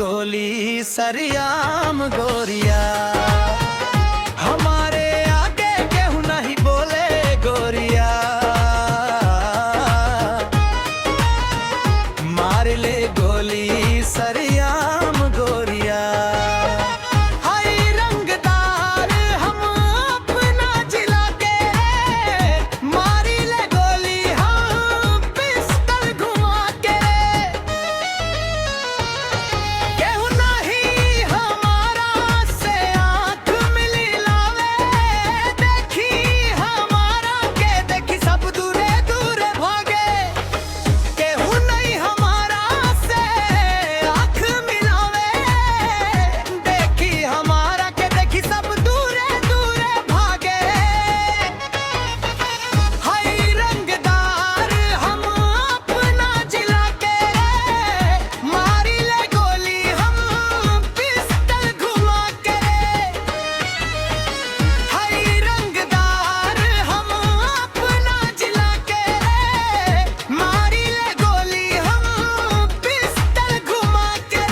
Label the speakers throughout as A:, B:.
A: गोली सरियाम गोरिया। हमारे आगे केहू नहीं बोले गोरिया। मार ले गोली सरियाम गोरिया। हाय रंगदार हम अपना जिला के, मारी ले गोली हम पिस्टल घुमा के। केहू नहीं हमारा से आँख मिली लावे, देखी हमारा के देखी सब दूरे दूरे भागे। केहू नहीं हमारा से आँख मिलावे, देखी हमारा के देखी सब दूरे दूरे भागे। हाय रंगदार हम अपना जिला के, मारी ले गोली हम पिस्टल घुमा के। हाय रंगदार हम अपना जिला के, मारी ले गोली हम पिस्टल घुमा के।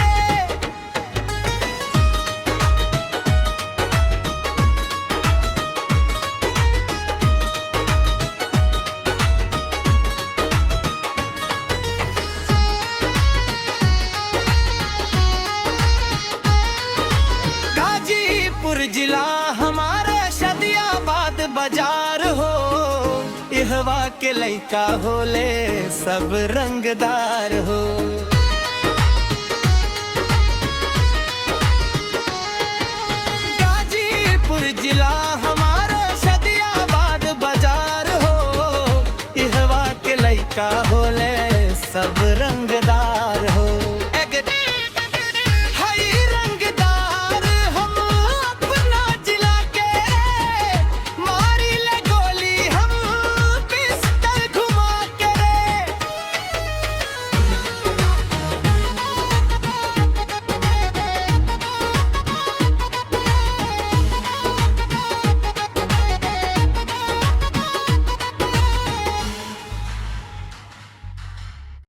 A: गाजीपुर जिला हमारे शदियाबाद बाजार हो। इहवा के लइका होले सब रंगदार हो।